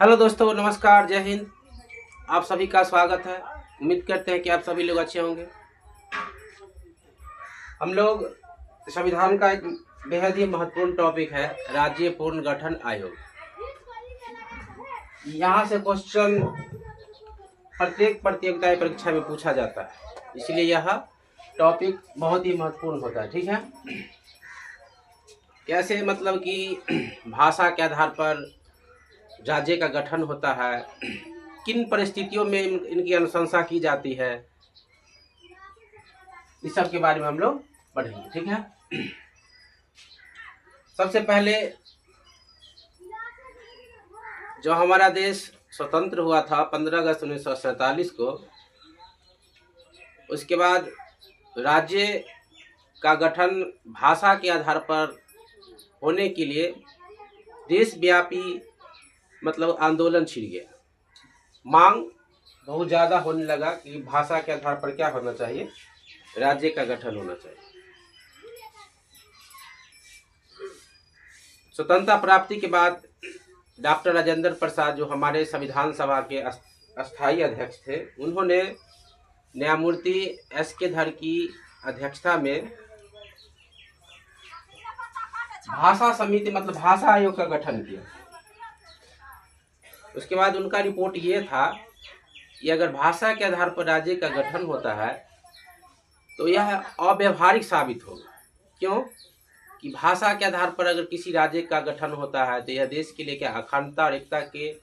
Hello दोस्तों, नमस्कार, जय हिंद। आप सभी का स्वागत है। उम्मीद करते हैं कि आप सभी लोग अच्छे होंगे। हम लोग संविधान का एक बेहद ही महत्वपूर्ण टॉपिक है राज्य पुनर्गठन आयोग। यहाँ से क्वेश्चन प्रत्येक प्रतियोगिता परीक्षा में पूछा जाता है, इसलिए यह टॉपिक बहुत ही महत्वपूर्ण होता है। ठीक है, कैसे मतलब कि भाषा के आधार पर राज्य का गठन होता है, किन परिस्थितियों में इनकी अनुशंसा की जाती है, इस सब के बारे में हम लोग पढ़ेंगे। ठीक है, सबसे पहले जो हमारा देश स्वतंत्र हुआ था 15 अगस्त 1947 को, उसके बाद राज्य का गठन भाषा के आधार पर होने के लिए देशव्यापी मतलब आंदोलन छिड़ गया। मांग बहुत ज़्यादा होने लगा कि भाषा के आधार पर क्या होना चाहिए, राज्य का गठन होना चाहिए। स्वतंत्रता प्राप्ति के बाद डॉक्टर राजेंद्र प्रसाद, जो हमारे संविधान सभा के अस्थायी अध्यक्ष थे, उन्होंने न्यायमूर्ति एस.के. धर की अध्यक्षता में भाषा समिति मतलब भाषा आयोग का गठन किया। उसके बाद उनका रिपोर्ट ये था कि अगर भाषा के आधार पर राज्य का गठन होता है तो यह अव्यावहारिक साबित होगा। क्यों कि भाषा के आधार पर अगर किसी राज्य का गठन होता है तो यह देश के लिए क्या अखंडता और एकता के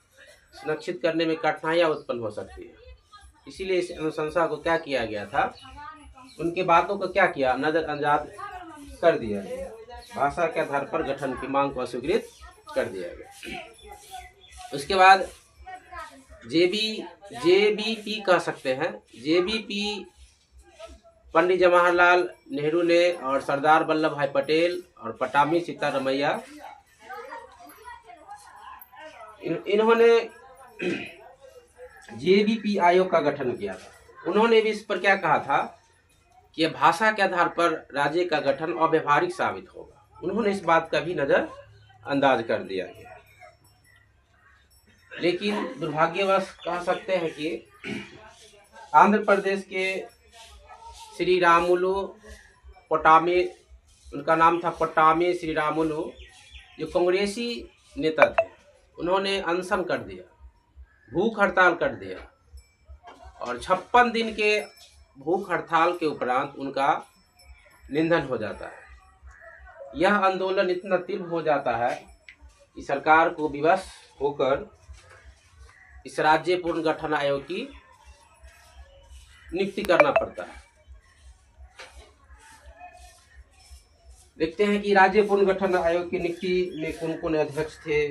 सुनिश्चित करने में कठिनाइयाँ उत्पन्न हो सकती है। इसीलिए इस अनुशंसा को क्या किया गया था, उनकी बातों को क्या किया, नज़रअंदाज कर दिया गया। भाषा के आधार पर गठन की मांग को अस्वीकृत कर दिया गया। उसके बाद जेबीपी कह सकते हैं, जेबीपी पंडित जवाहरलाल नेहरू ने और सरदार वल्लभ भाई पटेल और पटामी सीतारमैया, इन्होंने जेबीपी आयोग का गठन किया था। उन्होंने भी इस पर क्या कहा था कि भाषा के आधार पर राज्य का गठन अव्यावहारिक साबित होगा। उन्होंने इस बात का भी नज़रअंदाज कर दिया गया। लेकिन दुर्भाग्यवश कह सकते हैं कि आंध्र प्रदेश के श्री रामुलु पोटामी, उनका नाम था पोटामी श्री रामुलु, जो कांग्रेसी नेता थे, उन्होंने अनशन कर दिया, भूख हड़ताल कर दिया और 56 दिन के भूख हड़ताल के उपरांत उनका निधन हो जाता है। यह आंदोलन इतना तीव्र हो जाता है कि सरकार को विवश होकर इस राज्य पुनर्गठन आयोग की नियुक्ति करना पड़ता है। देखते हैं कि राज्य पुनर्गठन आयोग की नियुक्ति में कौन कौन अध्यक्ष थे,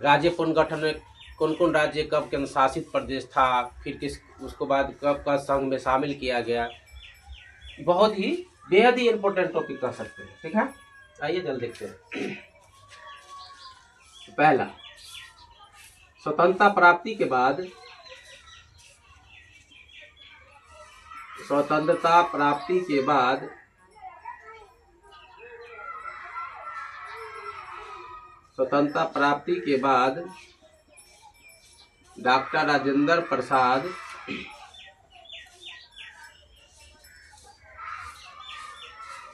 राज्य पुनर्गठन में कौन कौन राज्य कब केंद्र शासित प्रदेश था, फिर उसको बाद कब का संघ में शामिल किया गया। बहुत ही बेहद ही इम्पोर्टेंट टॉपिक कह सकते हैं। ठीक है, आइए जल्द देखते हैं। पहला, स्वतंत्रता प्राप्ति के बाद स्वतंत्रता प्राप्ति के बाद डॉक्टर राजेंद्र प्रसाद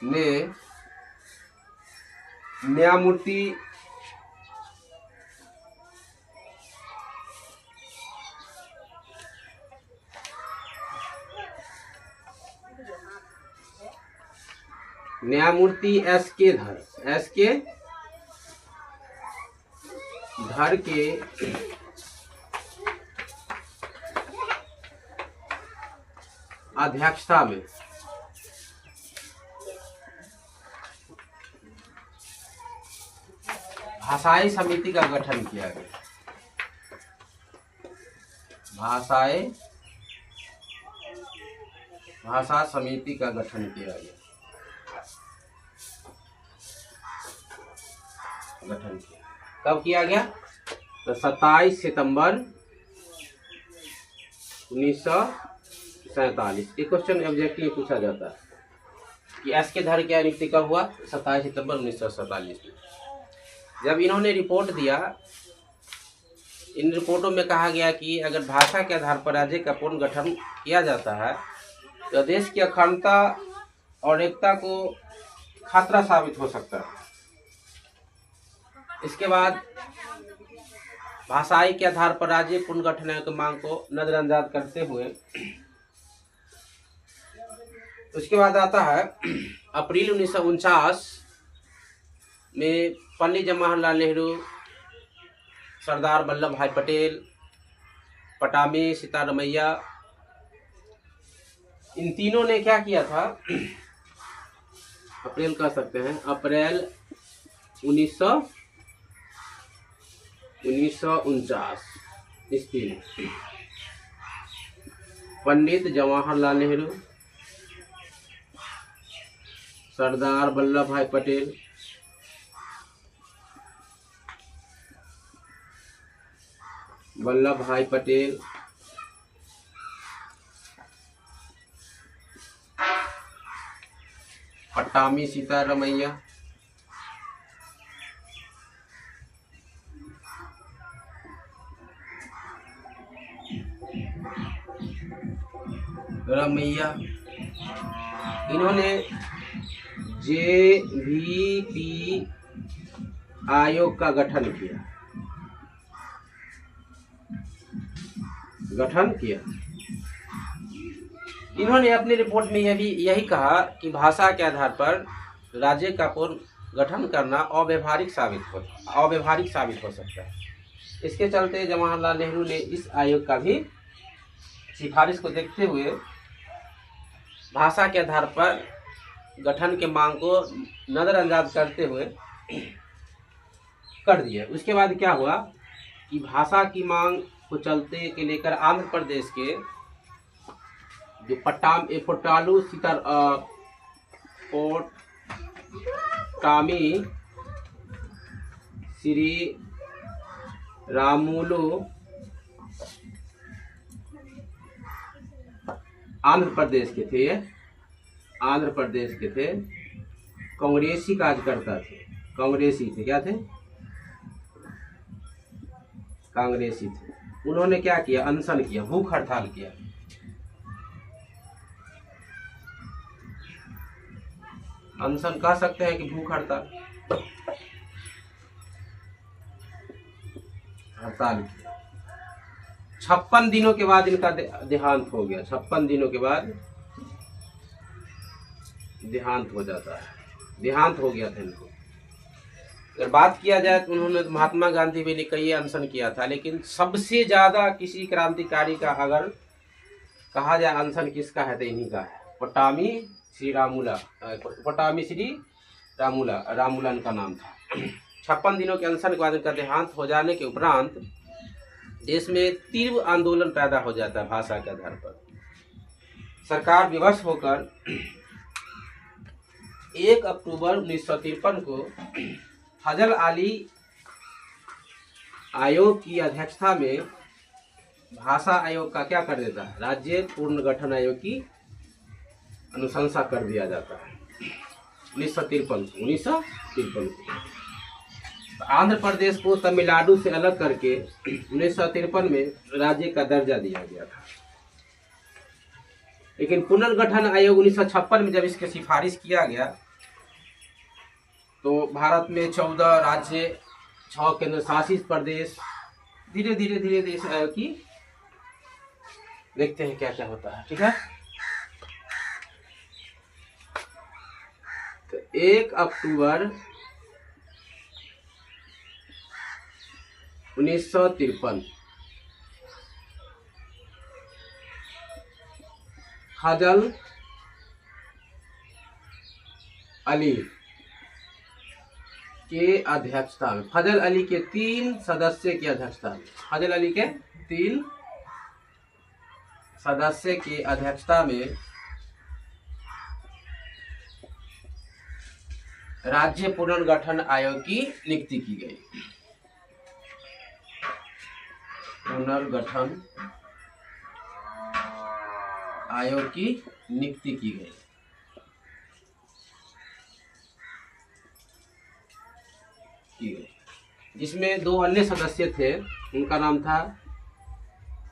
ने न्यायमूर्ति एस.के. धर के अध्यक्षता में भाषाई समिति का गठन किया गया। भाषा समिति का गठन किया गया। कब किया गया? तो 27 सितंबर 1947। ये क्वेश्चन ऑब्जेक्टिव में पूछा जाता है कि एस.के. धर की नियुक्ति कब हुआ? 27 सितंबर 1947 में। जब इन्होंने रिपोर्ट दिया इन रिपोर्टों में कहा गया कि अगर भाषा के आधार पर राज्य का पुनर्गठन किया जाता है तो देश की अखंडता और एकता को खतरा साबित हो सकता है। इसके बाद भाषाई के आधार पर राज्य पुनर्गठन की मांग को नजरअंदाज करते हुए उसके बाद आता है अप्रैल 1949 में पंडित जवाहरलाल नेहरू, सरदार वल्लभ भाई पटेल, पटामी सीतारमैया, इन तीनों ने क्या किया था, अप्रैल कह सकते हैं, अप्रैल 1949 ईस्वी में पंडित जवाहरलाल नेहरू, सरदार वल्लभ भाई पटेल, पट्टामी सीतारमैया, इन्होंने जेवीपी आयोग का गठन किया। इन्होंने अपनी रिपोर्ट में यही कहा कि भाषा के आधार पर राज्य का पुनर्गठन करना अव्यवहारिक साबित हो सकता है। इसके चलते जवाहरलाल नेहरू ने इस आयोग का भी सिफारिश को देखते हुए भाषा के आधार पर गठन के मांग को नजरअंदाज करते हुए कर दिया। उसके बाद क्या हुआ कि भाषा की मांग को चलते के लेकर आंध्र प्रदेश के जो पोटामी श्री रामुलु आंध्र प्रदेश के थे, कांग्रेसी कार्यकर्ता थे, कांग्रेसी थे। उन्होंने क्या किया, अनशन किया, भूख हड़ताल किया। अनशन कह सकते हैं कि भूख हड़ताल किया। 56 दिनों के बाद इनका देहांत हो गया। 56 दिनों के बाद देहांत हो गया था इनको। अगर बात किया जाए तो उन्होंने महात्मा गांधी भी ने कई अनशन किया था, लेकिन सबसे ज्यादा किसी क्रांतिकारी का अगर कहा जाए अनशन किसका है तो इन्हीं का है, पटामी श्री रामूला इनका नाम था। 56 दिनों के अनशन के बाद इनका देहांत हो जाने के उपरांत देश में तीव्र आंदोलन पैदा हो जाता है भाषा के आधार पर। सरकार विवश होकर 1 अक्टूबर 1953 को फजल अली आयोग की अध्यक्षता में भाषा आयोग का क्या कर देता है, राज्य पुनर्गठन आयोग की अनुशंसा कर दिया जाता है 1953 को। आंध्र प्रदेश को तमिलनाडु से अलग करके 1953 में राज्य का दर्जा दिया गया था। लेकिन पुनर्गठन आयोग 1956 में जब इसकी सिफारिश किया गया तो भारत में 14 राज्य, 6 केंद्र शासित प्रदेश, धीरे धीरे इस आयोग की देखते हैं क्या क्या होता है। ठीक है, तो 1 अक्टूबर 1953 फजल अली के अध्यक्षता में, फजल अली के 3 सदस्य की अध्यक्षता में, फजल अली के 3 सदस्य की अध्यक्षता में राज्य पुनर्गठन आयोग की नियुक्ति की गई। पुनर्गठन आयोग की नियुक्ति की गई, जिसमें 2 अन्य सदस्य थे, उनका नाम था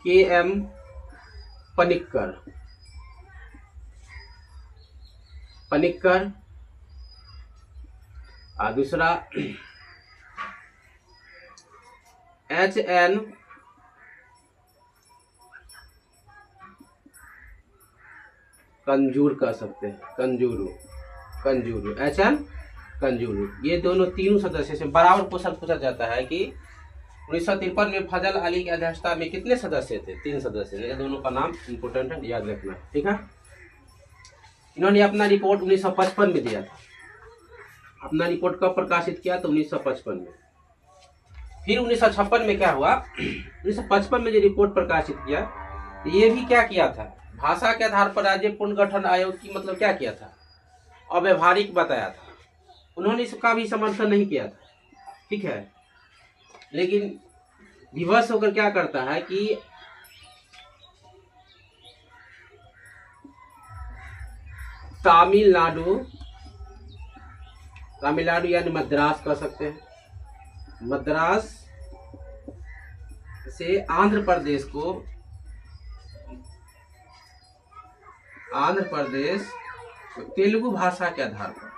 के.एम. पनिक्कर। और दूसरा H.N. कंजूर कह सकते हैं, कंजूरू H.N. कंजूरू। ये दोनों तीनों सदस्य से बराबर क्वेश्चन पूछा जाता है कि 1953 में फजल अली की अध्यक्षता में कितने सदस्य थे? 3 सदस्य। ये दोनों का नाम इंपोर्टेंट है, याद रखना, ठीक है। इन्होंने अपना रिपोर्ट 1955 में दिया था। अपना रिपोर्ट कब प्रकाशित किया? तो 1955 में। फिर 1956 में क्या हुआ? 1955 में जो रिपोर्ट प्रकाशित किया, ये भी क्या किया था? भाषा के आधार पर राज्य पुनर्गठन आयोग की मतलब क्या किया था? अव्यवहारिक बताया था। उन्होंने इसका भी समर्थन नहीं किया था, ठीक है। लेकिन विवश होकर क्या करता है कि तमिलनाडु यानी मद्रास कह सकते हैं, मद्रास से आंध्र प्रदेश तेलुगु भाषा के आधार पर,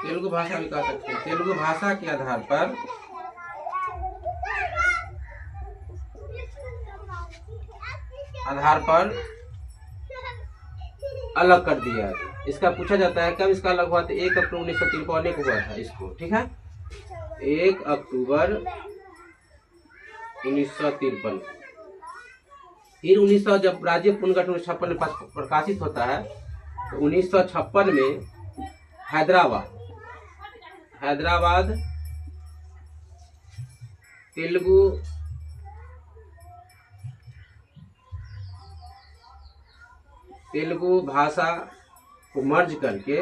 तेलुगु भाषा भी कह सकते हैं, तेलुगु भाषा के आधार पर अलग कर दिया गया। इसका पूछा जाता है कब इसका अलग हुआ? तो 1 अक्टूबर 1953 को हुआ था इसको, ठीक है। 1 अक्टूबर 1953। फिर 1900 जब राज्य पुनर्गठन 1956 में प्रकाशित होता है, तो 1956 में हैदराबाद तेलुगु भाषा को मर्ज करके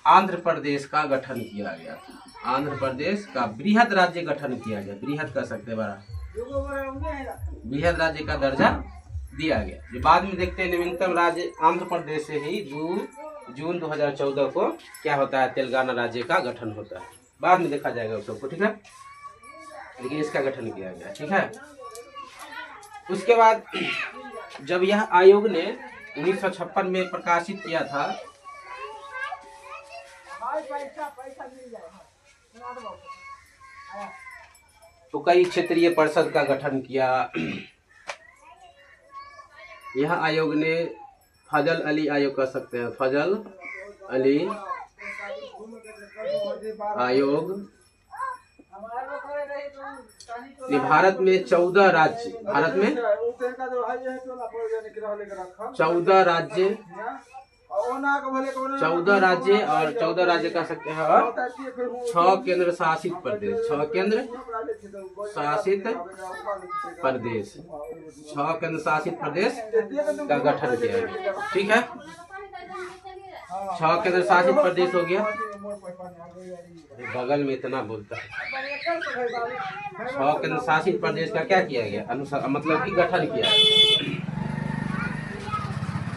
आंध्र प्रदेश का गठन किया गया था। आंध्र प्रदेश का बृहद राज्य गठन किया गया, बृहद कह सकते हैं, बड़ा बृहद राज्य का दर्जा दिया गया। जो बाद में देखते हैं नवीनतम राज्य आंध्र प्रदेश से ही जून 2014 को क्या होता है? तेलंगाना राज्य का गठन होता है। बाद में देखा जाएगा उस सबको, ठीक है। लेकिन इसका गठन किया गया, ठीक है। उसके बाद जब यह आयोग ने 1956 में प्रकाशित किया था, तो कई क्षेत्रीय परिषद का गठन किया। यह आयोग ने फजल अली आयोग कह सकते हैं, फजल अली आयोग। ये भारत में 14 राज्य, 14 राज्य और 14 राज्य कह सकते हैं, और 6 केंद्र शासित प्रदेश, 6 केंद्र शासित प्रदेश का गठन किया गया, ठीक है। 6 केंद्र शासित प्रदेश हो गया। बगल में इतना बोलता है। 6 केंद्र शासित प्रदेश का क्या किया गया? मतलब कि गठन किया गया।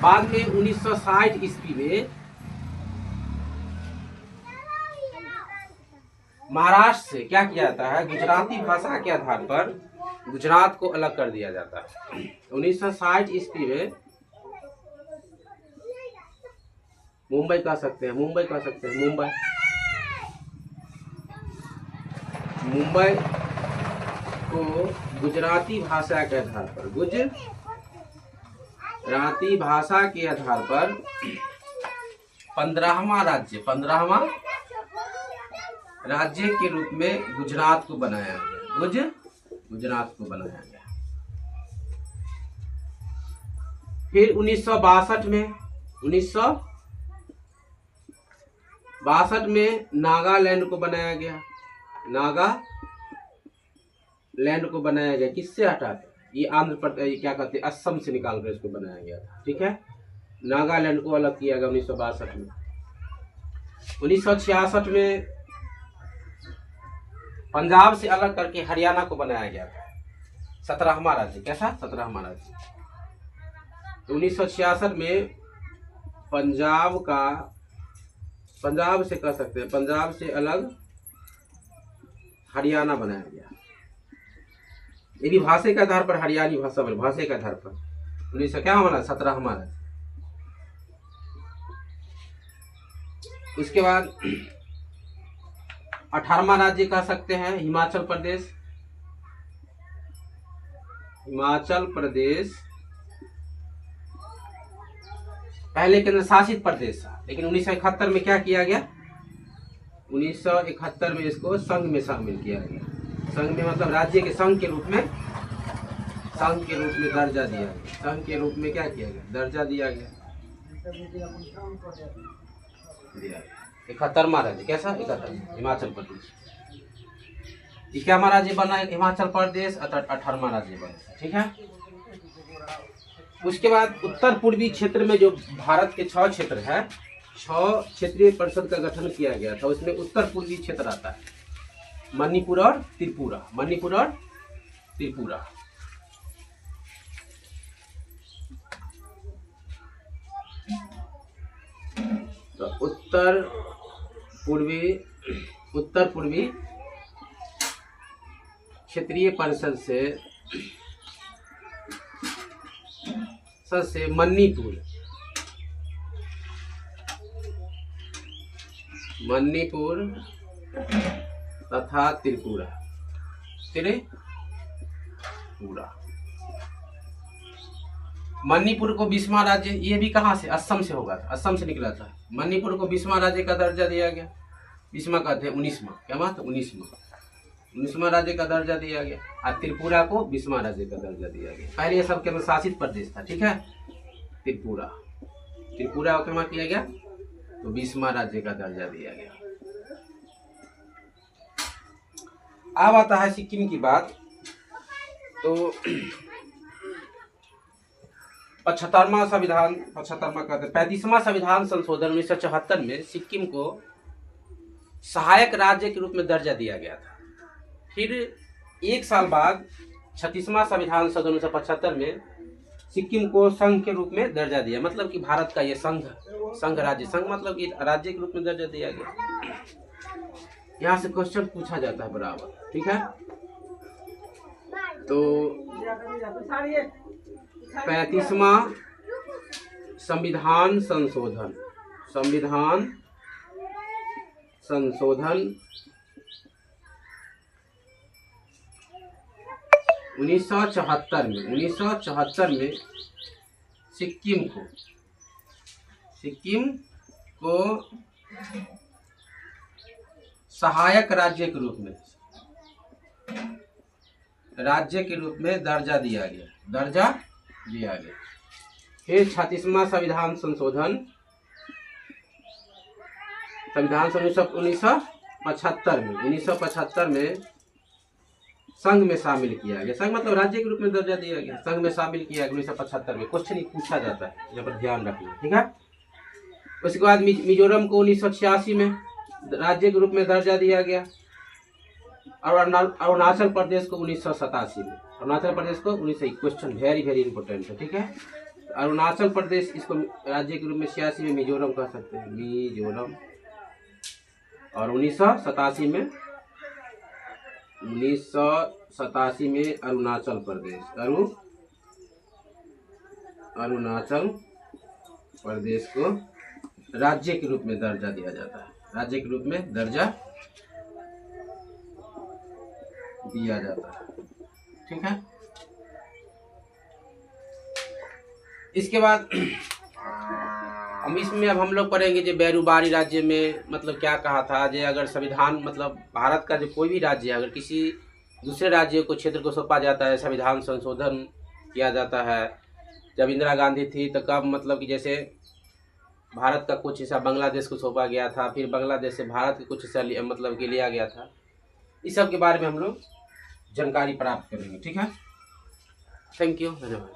बाद में 1960 ईस्वी में महाराष्ट्र से क्या किया जाता है? गुजराती भाषा के आधार पर गुजरात को अलग कर दिया जाता है। 1960 ईस्वी में मुंबई कह सकते हैं, मुंबई को गुजराती भाषा के आधार पर, गुजराती भाषा के आधार पर 15वां राज्य के रूप में गुजरात को बनाया गया, गुजरात को बनाया गया। फिर 1962 में नागालैंड को बनाया गया, किससे हटा के? ये आंध्र प्रदेश, क्या कहते हैं, असम से निकाल कर इसको बनाया गया था, ठीक है। नागालैंड को अलग किया गया 1962 में। 1966 में पंजाब से अलग करके हरियाणा को बनाया गया था, 17वां राज्य। कैसा? 17वां राज्य। 1966 में पंजाब से कह सकते हैं, पंजाब से अलग हरियाणा बनाया गया, ये भी भाषा के आधार पर हरियाणी भाषा पर, भाषा के आधार पर 1900 क्या हमारा 17 हमारा। उसके बाद 18वां राज्य कह सकते हैं हिमाचल प्रदेश। हिमाचल प्रदेश पहले केंद्र शासित प्रदेश था, लेकिन 1971 में क्या किया गया, 1971 में इसको संघ में शामिल किया गया। संघ में मतलब राज्य के संघ के रूप में, संघ के रूप में दर्जा दिया गया। संघ के रूप में क्या किया गया, दर्जा दिया गया। 71वां राज्य कैसा, 71 हिमाचल प्रदेश। ये क्या हमारा राज्य बना है हिमाचल प्रदेश, 18वां राज्य बना। ठीक है। उसके बाद उत्तर पूर्वी क्षेत्र में जो भारत के 6 क्षेत्र है, 6 क्षेत्रीय परिषद का गठन किया गया था। उसमें उत्तर पूर्वी क्षेत्र आता है, मणिपुर और त्रिपुरा। मणिपुर और त्रिपुरा। तो उत्तर पूर्वी क्षेत्रीय परिषद से मणिपुर तथा त्रिपुरा। मणिपुर को 20वां राज्य, ये भी कहाँ से, असम से होगा था, असम से निकला था। मणिपुर को 20वां राज्य का दर्जा दिया गया। 20वां कहते हैं 19वां, क्या बात, 19वां राज्य का दर्जा दिया गया। और त्रिपुरा को 20वां राज्य का दर्जा दिया गया। पहले ये सब केंद्र शासित प्रदेश था। ठीक है। त्रिपुरा को क्या किया गया, तो 20वां राज्य का दर्जा दिया गया। अब आता है सिक्किम की बात। तो 35वां कहते 35वां संविधान संशोधन 1974 में सिक्किम को सहायक राज्य के रूप में दर्जा दिया गया था। फिर 1 साल बाद 36वां संविधान संशोधन 1975 में सिक्किम को संघ के रूप में दर्जा दिया। मतलब कि भारत का ये संघ राज्य, संघ मतलब ये राज्य के रूप में दर्जा दिया गया। यहाँ से क्वेश्चन पूछा जाता है बराबर। ठीक है। तो 35वां संविधान संशोधन 1974 में सिक्किम को सहायक राज्य के रूप में दर्जा दिया गया। फिर 36वां संविधान संशोधन 1975 में संघ में शामिल किया गया। संघ मतलब राज्य के रूप में दर्जा दिया गया, संघ में शामिल किया गया 1975 में। क्वेश्चन पूछा जाता है, यहाँ पर ध्यान रखना। ठीक है। उसके बाद मिजोरम को 1986 में राज्य के रूप में दर्जा दिया गया। और अरुणाचल प्रदेश को 1987 में। अरुणाचल प्रदेश को 19 क्वेश्चन वेरी वेरी इंपॉर्टेंट है। ठीक है। अरुणाचल प्रदेश इसको राज्य के रूप में 86 में मिजोरम कह सकते हैं, मिजोरम। और 1987 में अरुणाचल प्रदेश को राज्य के रूप में दर्जा दिया जाता है, राज्य के रूप में दर्जा दिया जाता है। ठीक है। इसके बाद इसमें अब हम लोग पढ़ेंगे जो बेरुबारी राज्य में मतलब क्या कहा था। जो अगर संविधान मतलब भारत का जो कोई भी राज्य अगर किसी दूसरे राज्य को क्षेत्र को सौंपा जाता है, संविधान संशोधन किया जाता है। जब इंदिरा गांधी थी तो कब मतलब कि जैसे भारत का कुछ हिस्सा बांग्लादेश को सौंपा गया था, फिर बांग्लादेश से भारत के कुछ हिस्सा मतलब कि लिया गया था। इस सब के बारे में हम लोग जानकारी प्राप्त करेंगे। ठीक है। थैंक यू, धन्यवाद।